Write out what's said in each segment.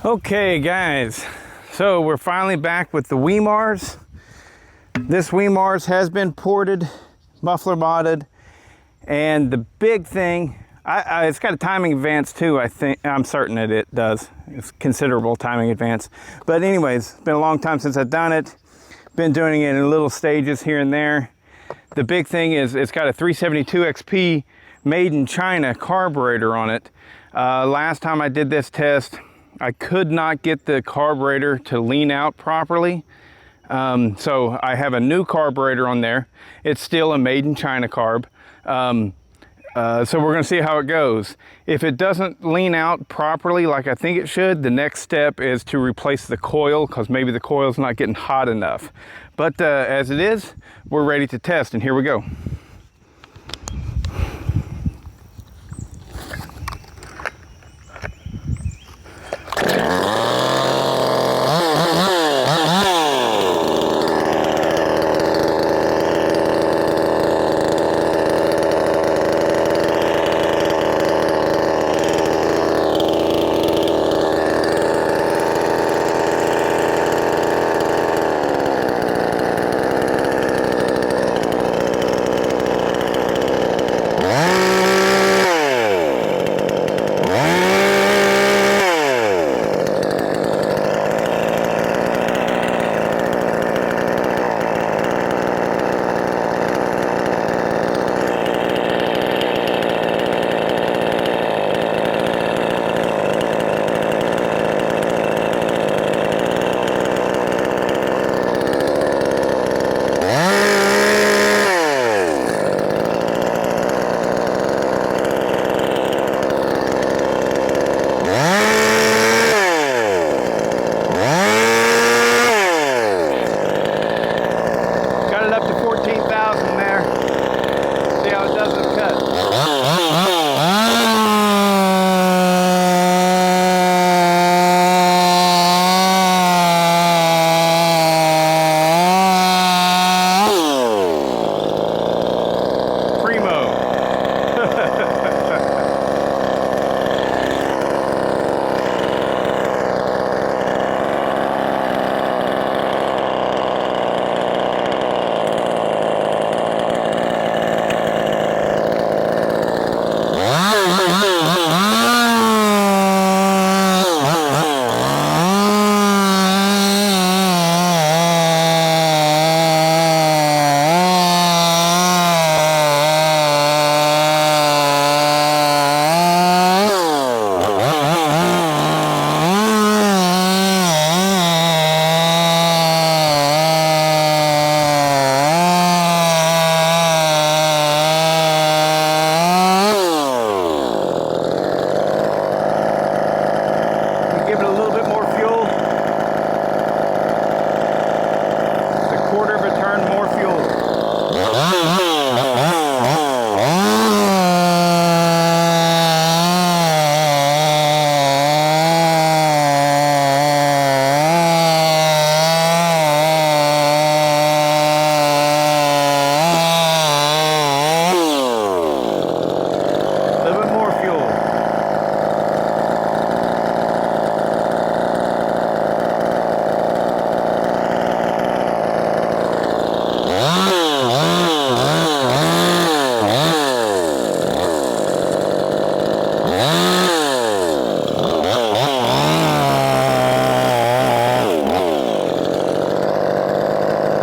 Okay guys, so we're finally back with the Wemars. This Wemars has been ported, muffler modded, and the big thing, it's got a timing advance too, I'm certain that it does. It's considerable timing advance. But anyways, it's been a long time since I've done it. Been doing it in little stages here and there. The big thing is it's got a 372 XP made in China carburetor on it. Last time I did this test, I could not get the carburetor to lean out properly. So I have a new carburetor on there. It's still a made in China carb. So we're gonna see how it goes. If it doesn't lean out properly like I think it should, the next step is to replace the coil, because maybe the coil's not getting hot enough. But as it is, we're ready to test, and here we go.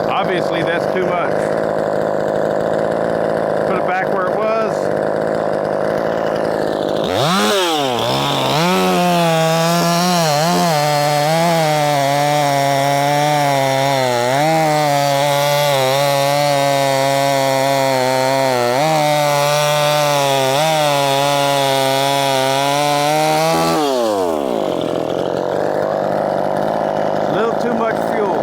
Obviously, that's too much. Put it back where it was. A little too much fuel.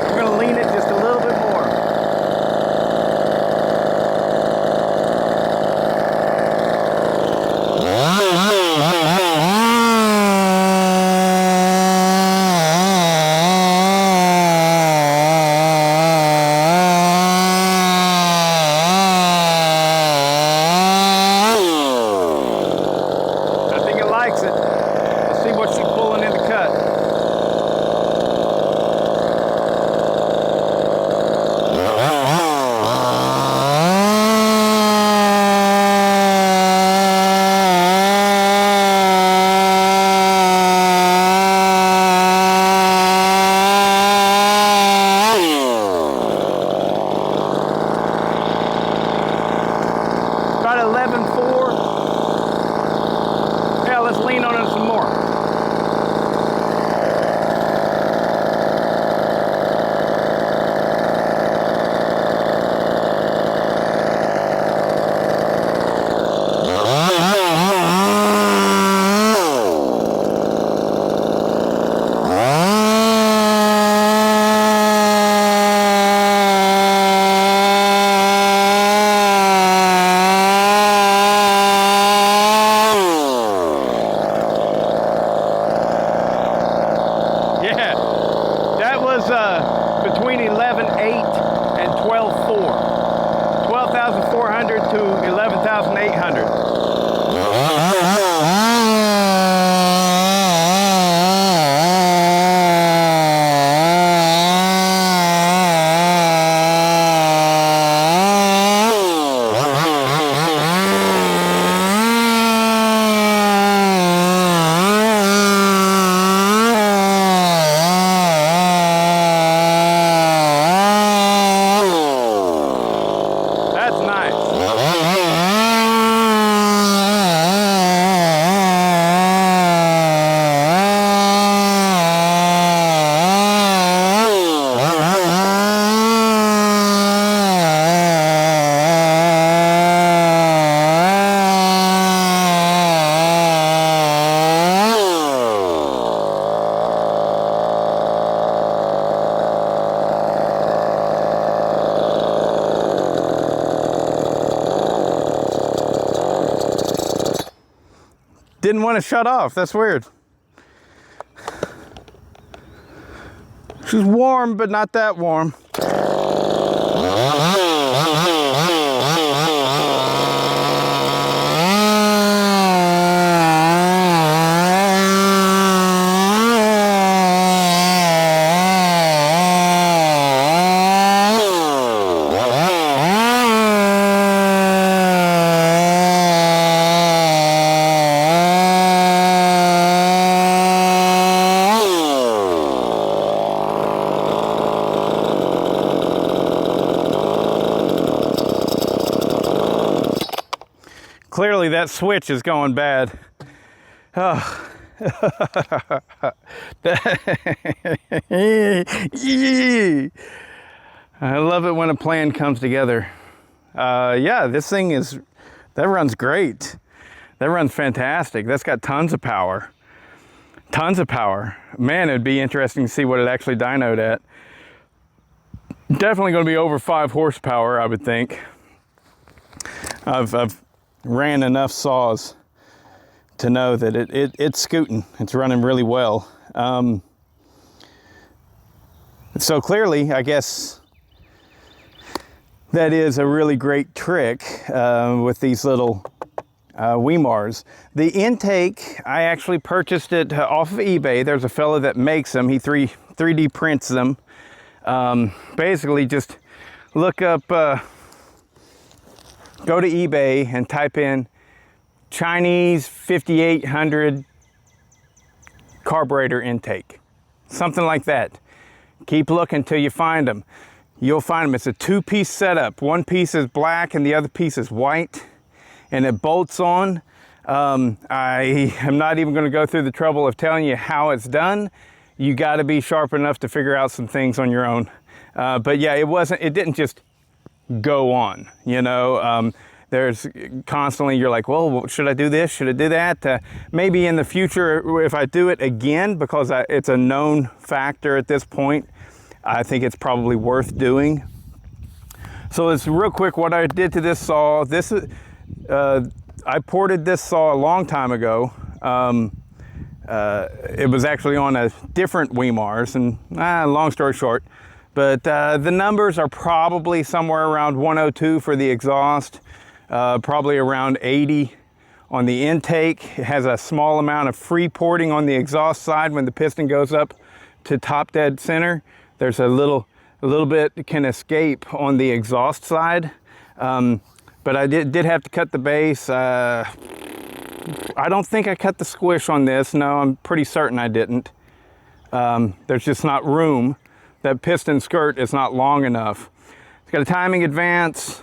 I'm going to lean it just a little bit more. didn't want to shut off. That's weird. She's warm, but not that warm. Clearly that switch is going bad. Oh. I love it when a plan comes together. Yeah, this thing that runs great. That runs fantastic. That's got tons of power. Tons of power. Man, it'd be interesting to see what it actually dynoed at. Definitely going to be over 5 horsepower, I would think. I've ran enough saws to know that it's scooting. It's running really well. So clearly, I guess that is a really great trick with these little Wemars. The intake, I actually purchased it off of eBay. There's a fella that makes them. He 3D prints them. Basically, just look up, go to eBay and type in Chinese 5800 carburetor intake. Something like that. Keep looking until you find them. You'll find them. It's a 2-piece setup. One piece is black and the other piece is white, and it bolts on. I am not even going to go through the trouble of telling you how it's done. You got to be sharp enough to figure out some things on your own. But yeah, it didn't just go on, you know. There's constantly, you're like, well, should I do this? Should I do that? Maybe in the future, if I do it again, because it's a known factor at this point, I think it's probably worth doing. So it's real quick what I did to this saw. This is, I ported this saw a long time ago. It was actually on a different Wemars, and long story short, but the numbers are probably somewhere around 102 for the exhaust, probably around 80 on the intake. It has a small amount of free porting on the exhaust side when the piston goes up to top dead center. There's a little bit can escape on the exhaust side, but I did have to cut the base. I don't think I cut the squish on this. No, I'm pretty certain I didn't. There's just not room. That piston skirt is not long enough. It's got a timing advance.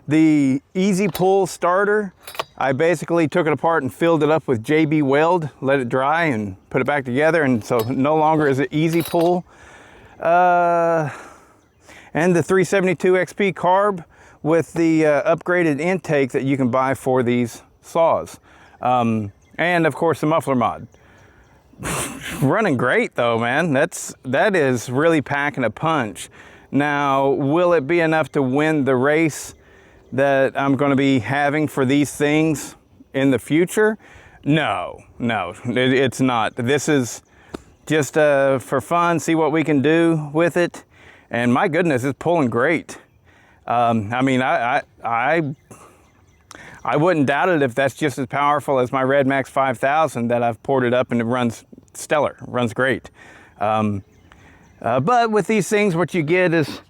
The easy pull starter, I basically took it apart and filled it up with JB Weld, let it dry and put it back together, and so no longer is it easy pull. And the 372 XP carb with the upgraded intake that you can buy for these saws. And of course the muffler mod. Running great though, man. That is really packing a punch. Now, will it be enough to win the race that I'm going to be having for these things in the future? No, it's not. This is just for fun, see what we can do with it. And my goodness, it's pulling great. I mean, I wouldn't doubt it if that's just as powerful as my Red Max 5000 that I've ported up, and it runs stellar, runs great. But with these things, what you get is,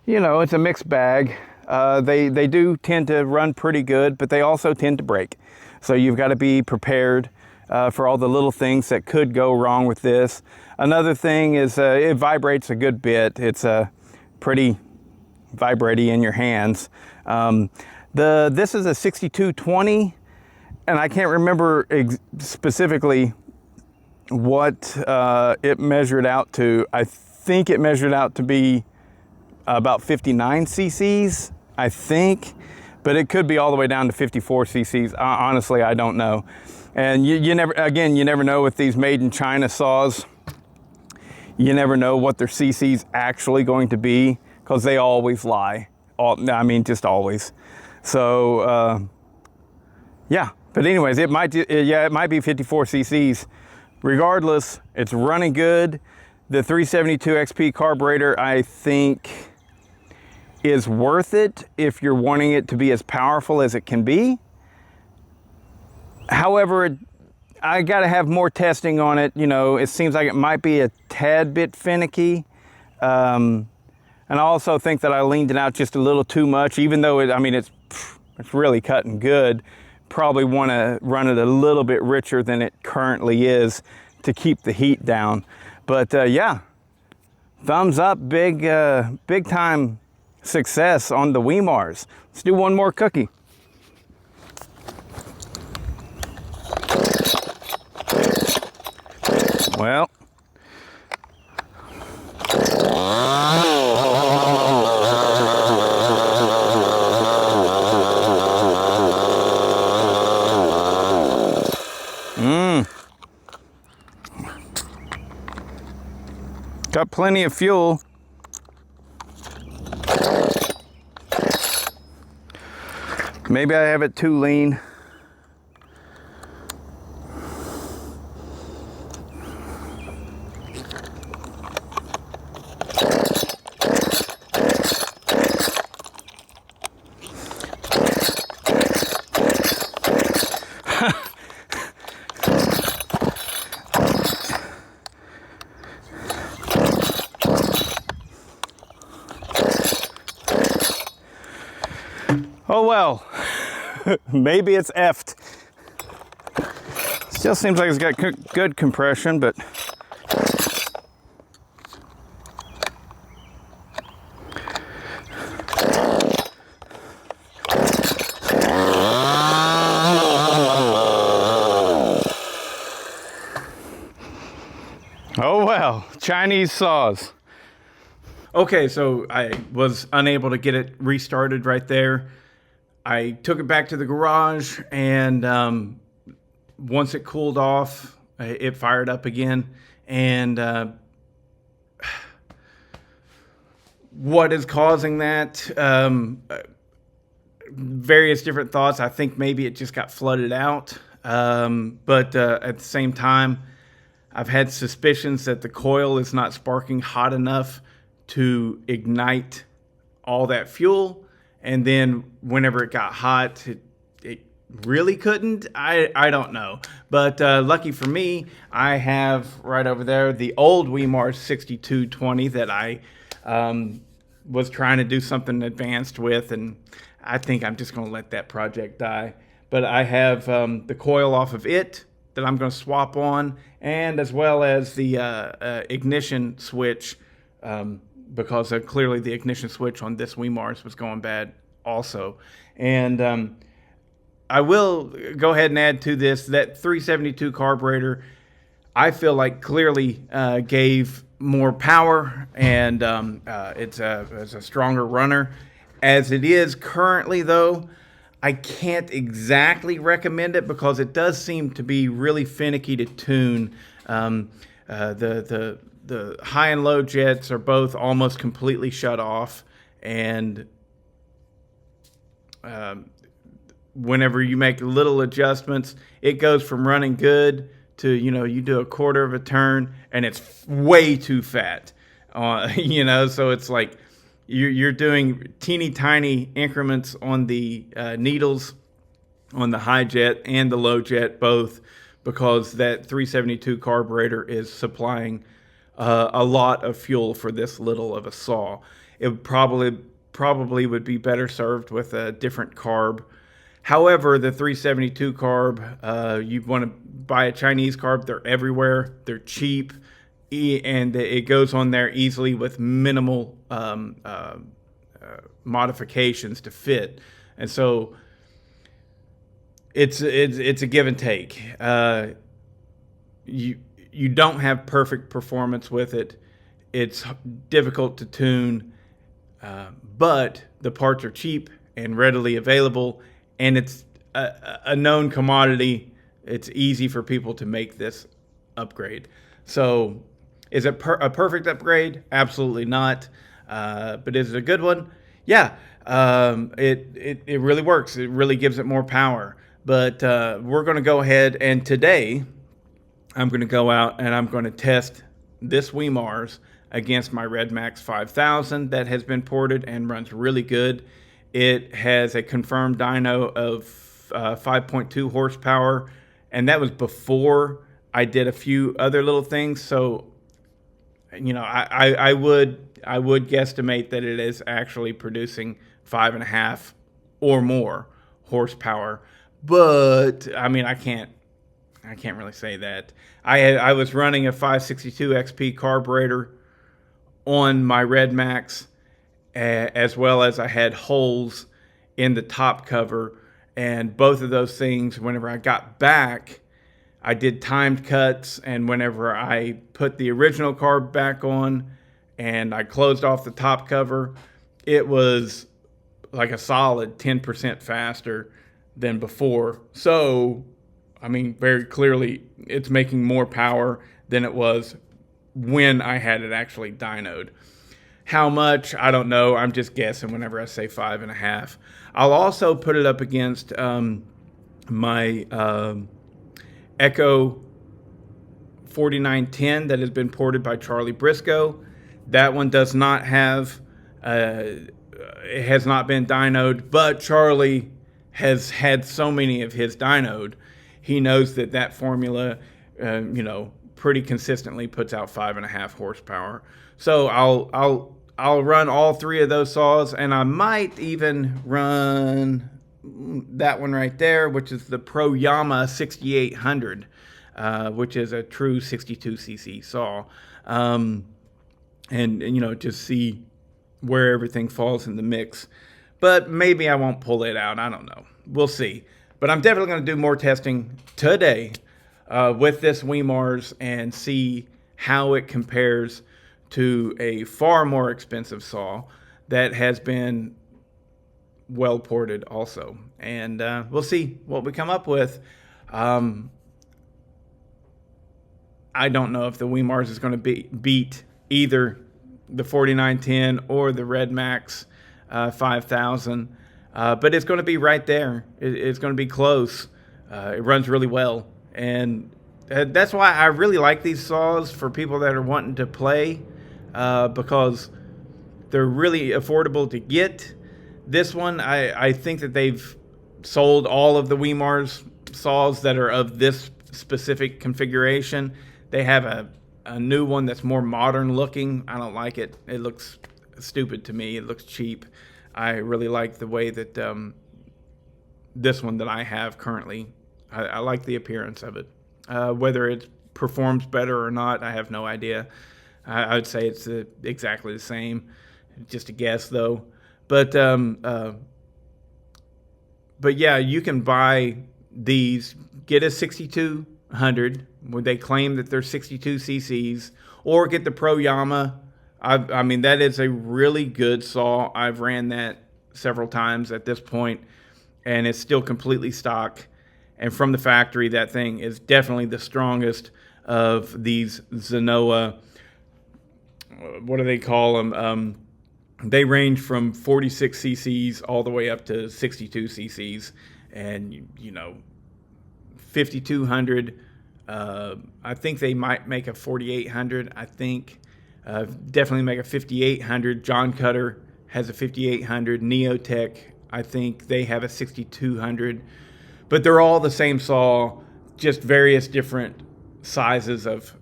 you know, it's a mixed bag. They do tend to run pretty good, but they also tend to break. So you've got to be prepared for all the little things that could go wrong with this. Another thing is it vibrates a good bit. It's pretty vibraty in your hands. This is a 6220, and I can't remember specifically what it measured out to. I think it measured out to be about 59 cc's, I think, but it could be all the way down to 54 cc's. Honestly, I don't know. And you never know with these made in China saws. You never know what their cc's actually going to be, because they always lie. I mean, just always. So yeah, But anyways, it might be 54 cc's. Regardless, it's running good. The 372 XP carburetor, I think, is worth it if you're wanting it to be as powerful as it can be. However, I gotta have more testing on it. You know, it seems like it might be a tad bit finicky. And I also think that I leaned it out just a little too much, even though it's really cutting good. Probably want to run it a little bit richer than it currently is to keep the heat down. But yeah, thumbs up, big time success on the Wemars. Let's do one more cookie. Well, got plenty of fuel. Maybe I have it too lean. Oh well, maybe it's effed. Still seems like it's got good compression, but oh well, Chinese saws. Okay, so I was unable to get it restarted right there. I took it back to the garage, and once it cooled off, it fired up again. And what is causing that? Various different thoughts. I think maybe it just got flooded out. But at the same time, I've had suspicions that the coil is not sparking hot enough to ignite all that fuel. And then whenever it got hot, it really couldn't. I don't know. But lucky for me, I have right over there the old Wemars 6220 that I was trying to do something advanced with. And I think I'm just going to let that project die. But I have the coil off of it that I'm going to swap on, and as well as the ignition switch, because clearly the ignition switch on this Wemars was going bad also. And I will go ahead and add to this that 372 carburetor, I feel like clearly gave more power, and it's a stronger runner. As it is currently, though, I can't exactly recommend it because it does seem to be really finicky to tune. The high and low jets are both almost completely shut off, and whenever you make little adjustments, it goes from running good to, you do a quarter of a turn and it's way too fat. So it's like you're doing teeny tiny increments on the needles on the high jet and the low jet both, because that 372 carburetor is supplying a lot of fuel for this little of a saw. It probably would be better served with a different carb. However, the 372 carb, you want to buy a Chinese carb. They're everywhere. They're cheap, and it goes on there easily with minimal modifications to fit. And so it's a give and take. You don't have perfect performance with it. It's difficult to tune, but the parts are cheap and readily available, and it's a known commodity. It's easy for people to make this upgrade. So is it a perfect upgrade? Absolutely not. But is it a good one? Yeah. It really works. It really gives it more power. But we're going to go ahead, and today I'm going to go out and I'm going to test this Wemars against my Red Max 5000 that has been ported and runs really good. It has a confirmed dyno of 5.2 horsepower, and that was before I did a few other little things. So, you know, I would guesstimate that it is actually producing 5.5 or more horsepower. But I mean, I can't really say that. I was running a 562 XP carburetor on my Red Max, as well as I had holes in the top cover, and both of those things, whenever I got back, I did timed cuts, and whenever I put the original carb back on and I closed off the top cover, it was like a solid 10% faster than before. So, I mean, very clearly, it's making more power than it was when I had it actually dynoed. How much? I don't know. I'm just guessing whenever I say 5.5. I'll also put it up against my Echo 4910 that has been ported by Charlie Briscoe. That one does not have, it has not been dynoed, but Charlie has had so many of his dynoed, he knows that that formula, you know, pretty consistently puts out 5.5 horsepower. So I'll run all three of those saws, and I might even run that one right there, which is the Pro Yama 6800, which is a true 62cc saw, and you know, just see where everything falls in the mix. But maybe I won't pull it out. I don't know. We'll see. But I'm definitely going to do more testing today with this Wemars and see how it compares to a far more expensive saw that has been well ported also. And we'll see what we come up with. I don't know if the Wemars is going to beat either the 4910 or the Red Max 5000, but it's going to be right there. It's going to be close. It runs really well, and that's why I really like these saws for people that are wanting to play, because they're really affordable to get. This one, I think that they've sold all of the Wemars saws that are of this specific configuration. They have a new one that's more modern looking. I don't like it. It looks stupid to me. It looks cheap. I really like the way that this one that I have currently, I like the appearance of it. Whether it performs better or not, I have no idea. I would say it's exactly the same. Just a guess, though. But yeah, you can buy these, get a 6200, where they claim that they're 62 cc's, or get the Pro Yama. I mean, that is a really good saw. I've ran that several times at this point, and it's still completely stock. And from the factory, that thing is definitely the strongest of these Zenoa, what do they call them? They range from 46 cc's all the way up to 62 cc's. And, you know, 5200, I think they might make a 4800, I think. Definitely make a 5800. John Cutter has a 5800. Neotech, I think they have a 6200. But they're all the same saw, just various different sizes of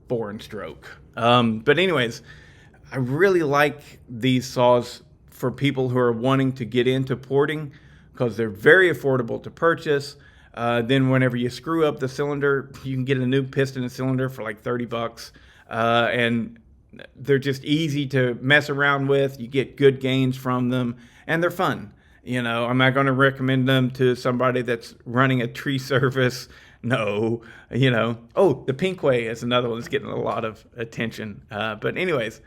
bore and stroke. But anyways, I really like these saws for people who are wanting to get into porting, because they're very affordable to purchase. Then whenever you screw up the cylinder, you can get a new piston and cylinder for like $30. And they're just easy to mess around with. You get good gains from them, and they're fun. You know, I'm not going to recommend them to somebody that's running a tree service. No, you know. Oh, the Pinkway is another one that's getting a lot of attention. But anyways,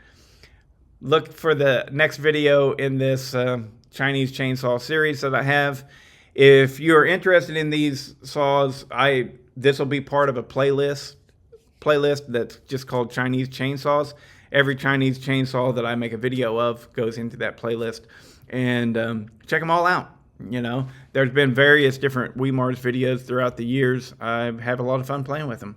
look for the next video in this Chinese chainsaw series that I have. If you're interested in these saws, this will be part of a playlist that's just called Chinese Chainsaws. Every Chinese chainsaw that I make a video of goes into that playlist. And check them all out. You know, there's been various different Wemars videos throughout the years. I have a lot of fun playing with them.